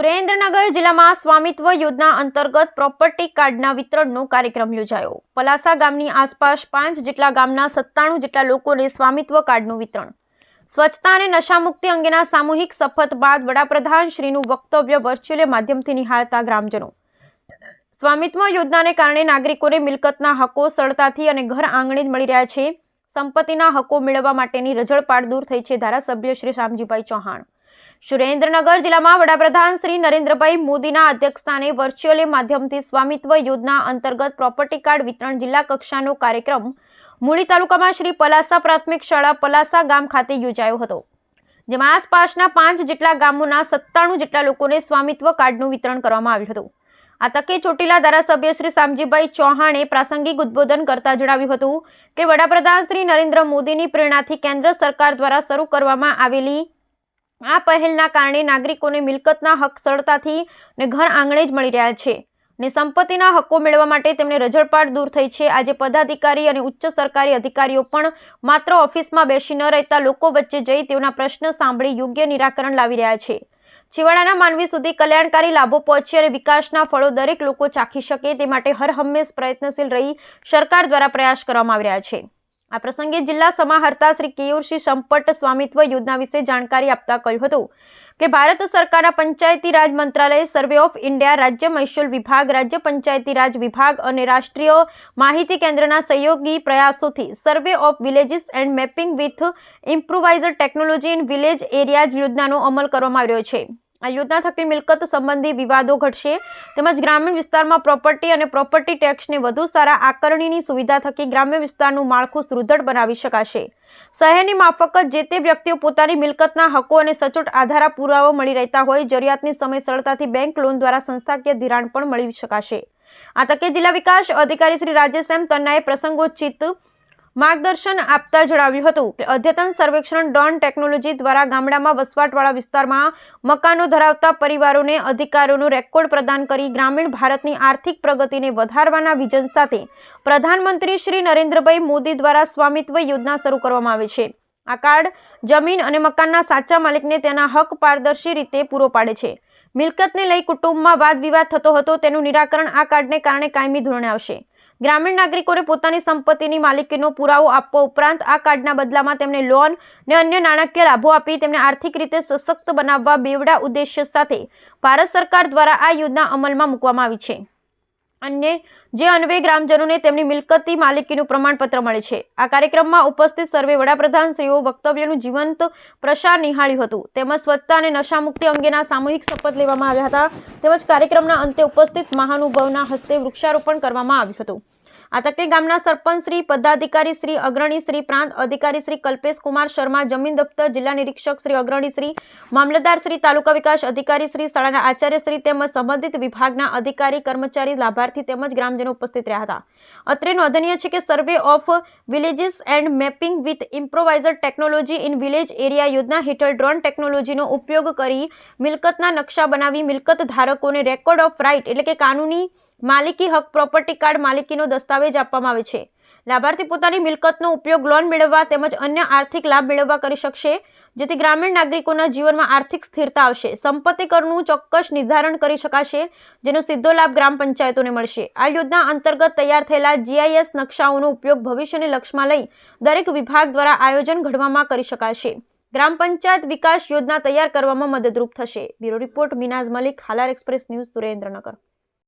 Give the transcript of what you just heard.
સુરેન્દ્રનગર જિલ્લામાં સ્વામિત્વ યોજના અંતર્ગત પ્રોપર્ટી કાર્ડના વિતરણનો કાર્યક્રમ યોજાયો। પલાસા ગામની આસપાસ 5 જેટલા ગામના 97 જેટલા લોકોને સ્વામિત્વ કાર્ડનું વિતરણ। સ્વચ્છતા અને નશામુક્તિ અંગેના સામૂહિક શપથ બાદ વડાપ્રધાન શ્રીનું વક્તવ્ય વર્ચ્યુઅલ માધ્યમથી નિહાળતા ગ્રામજનો। સ્વામિત્વ યોજનાને કારણે નાગરિકોને મિલકતના હકો સરળતાથી અને ઘર આંગણે જ મળી રહ્યા છે। સંપત્તિના હકો મેળવવા માટેની રજળપાટ દૂર થઈ છે। ધારાસભ્ય શ્રી શામજીભાઈ ચૌહાણ। સુરેન્દ્રનગર જિલ્લામાં વડાપ્રધાન શ્રી નરેન્દ્રભાઈ મોદીના અધ્યક્ષસ્થાને વર્ચ્યુઅલ માધ્યમથી સ્વામિત્વ યોજના અંતર્ગત પ્રોપર્ટી કાર્ડ વિતરણ જિલ્લા કક્ષાનો કાર્યક્રમ મૂળી તાલુકામાં શ્રી પલાસા પ્રાથમિક શાળા પલાસા ગામ ખાતે યોજાયો હતો, જેમાં આસપાસના 5 જેટલા ગામોના 97 જેટલા લોકોને સ્વામિત્વ કાર્ડનું વિતરણ કરવામાં આવ્યું હતું। આ તકે ચોટીલા ધારાસભ્ય શ્રી શામજીભાઈ ચૌહાણે પ્રાસંગિક ઉદ્બોધન કરતા જણાવ્યું હતું કે વડાપ્રધાન શ્રી નરેન્દ્ર મોદીની પ્રેરણાથી કેન્દ્ર સરકાર દ્વારા શરૂ કરવામાં આવેલી આ પહેલના કારણે નાગરિકોને મિલકતના હક સરળતાથી અને ઘર આંગણે જ મળી રહ્યા છે અને સંપત્તિના હકો મેળવવા માટે તેમને રજળપાટ દૂર થઈ છે। આજે પદાધિકારી અને ઉચ્ચ સરકારી અધિકારીઓ પણ માત્ર ઓફિસમાં બેસી ન રહેતા લોકો વચ્ચે જઈ તેઓના પ્રશ્ન સાંભળી યોગ્ય નિરાકરણ લાવી રહ્યા છે। છેવાડાના માનવી સુધી કલ્યાણકારી લાભો પહોંચે અને વિકાસના ફળો દરેક લોકો ચાખી શકે તે માટે હરહંમેશ પ્રયત્નશીલ રહી સરકાર દ્વારા પ્રયાસ કરવામાં આવી રહ્યા છે। આ પ્રસંગે જિલ્લા સમાહર્તા શ્રી કેયુરસિંહ સંપટ સ્વામિત્વ યોજના વિશે જાણકારી આપતા કહ્યું હતું કે ભારત સરકારના પંચાયતી રાજ મંત્રાલય, સર્વે ઓફ ઇન્ડિયા, રાજ્ય મહેસૂલ વિભાગ, રાજ્ય પંચાયતી રાજ વિભાગ અને રાષ્ટ્રીય માહિતી કેન્દ્રના સહયોગી પ્રયાસોથી survey of villages and mapping with improvised technology in village areas યોજનાનો અમલ કરવામાં આવ્યો છે। આ યોજના થકી મિલકત સંબંધી વિવાદો ઘટશે તેમજ ગ્રામીણ વિસ્તારમાં પ્રોપર્ટી અને પ્રોપર્ટી ટેક્સને વધુ સારા આકારણીની સુવિધા થકી ગ્રામ્ય વિસ્તારનું માળખું સુદૃઢ બનાવી શકાશે। શહેરની માફક જે તે વ્યક્તિઓ પોતાની મિલકતના હકો અને સચોટ આધાર પુરાવો મળી રહેતા હોય જરૂરિયાતની સમય સરળતાથી બેંક લોન દ્વારા સંસ્થાકીય ધિરાણ પણ મળી શકાશે। આ તકે જિલ્લા વિકાસ અધિકારી શ્રી રાજેશ એમ તન્નાએ પ્રસંગોચિત માર્ગદર્શન આપતા જણાવ્યું હતું કે અદ્યતન સર્વેક્ષણ ડ્રોન ટેકનોલોજી દ્વારા ગામડામાં વસવાટવાળા વિસ્તારમાં મકાનો ધરાવતા પરિવારોને અધિકારોનો રેકોર્ડ પ્રદાન કરી ગ્રામીણ ભારતની આર્થિક પ્રગતિને વધારવાના વિઝન સાથે પ્રધાનમંત્રી શ્રી નરેન્દ્રભાઈ મોદી દ્વારા સ્વામિત્વ યોજના શરૂ કરવામાં આવી છે। આ કાર્ડ જમીન અને મકાનના સાચા માલિકને તેના હક પારદર્શી રીતે પૂરો પાડે છે। મિલકતને લઈ કુટુંબમાં વાદ વિવાદ થતો હતો તેનું નિરાકરણ આ કાર્ડને કારણે કાયમી ધોરણે આવશે। ગ્રામીણ નાગરિકોને પોતાની સંપત્તિની માલિકીનો પુરાવો આપવા ઉપરાંત આ કાર્ડના બદલામાં તેમને લોન અને અન્ય નાણાકીય લાભો આપી તેમને આર્થિક રીતે સશક્ત બનાવવા બેવડા ઉદ્દેશ્ય સાથે ભારત સરકાર દ્વારા આ યોજના અમલમાં મૂકવામાં આવી છે। જે અન્વયે ગ્રામજનોને તેમની મિલકતી માલિકીનું પ્રમાણપત્ર મળે છે। આ કાર્યક્રમમાં ઉપસ્થિત સર્વે વડાપ્રધાન શ્રીઓ વક્તવ્યનું જીવંત પ્રસાર નિહાળ્યું હતું તેમજ સ્વચ્છતા અને નશામુક્તિ અંગેના સામૂહિક શપથ લેવામાં આવ્યા હતા તેમજ કાર્યક્રમના અંતે ઉપસ્થિત મહાનુભાવોના હસ્તે વૃક્ષારોપણ કરવામાં આવ્યું હતું। આ તકે ગામના સરપંચ શ્રી, પદાધિકારી શ્રી, અગ્રણી શ્રી, પ્રાંત અધિકારી શ્રી કલ્પેશ કુમાર શર્મા, જમીન દફતર, જિલ્લા નિરીક્ષક શ્રી, અગ્રણી શ્રી, મામલતદાર શ્રી, તાલુકા વિકાસ અધિકારી શ્રી, શાળાના આચાર્ય શ્રી તેમજ સંબંધિત વિભાગના અધિકારી, કર્મચારી, લાભાર્થી તેમજ ગ્રામજનો ઉપસ્થિત રહ્યા હતા। અત્રે નોંધનીય છે કે survey of villages and mapping with improvised technology in village area યોજના હેઠળ ડ્રોન ટેકનોલોજીનો ઉપયોગ કરી મિલકતના નકશા બનાવી મિલકત ધારકોને રેકોર્ડ ઓફ રાઇટ એટલે કે કાનૂની માલિકી હક પ્રોપર્ટી કાર્ડ માલિકીનો દસ્તાવેજ આપવામાં આવે છે। લાભાર્થી પોતાની મિલકતનો ઉપયોગ લોન મેળવવા તેમજ અન્ય આર્થિક લાભ મેળવવા કરી શકશે, જેથી ગ્રામીણ નાગરિકોના જીવનમાં આર્થિક સ્થિરતા આવશે। સંપત્તિ કરનું ચોક્કસ નિર્ધારણ કરી શકાશે, જેનો સીધો લાભ ગ્રામ પંચાયતોને મળશે। આ યોજના અંતર્ગત તૈયાર થયેલા GIS નકશાઓનો ઉપયોગ ભવિષ્યને લક્ષ્યમાં લઈ દરેક વિભાગ દ્વારા આયોજન ઘડવામાં કરી શકાશે। ગ્રામ પંચાયત વિકાસ યોજના તૈયાર કરવામાં મદદરૂપ થશે। Bureau report Minaz Malik, Halar express news, Surendranagar.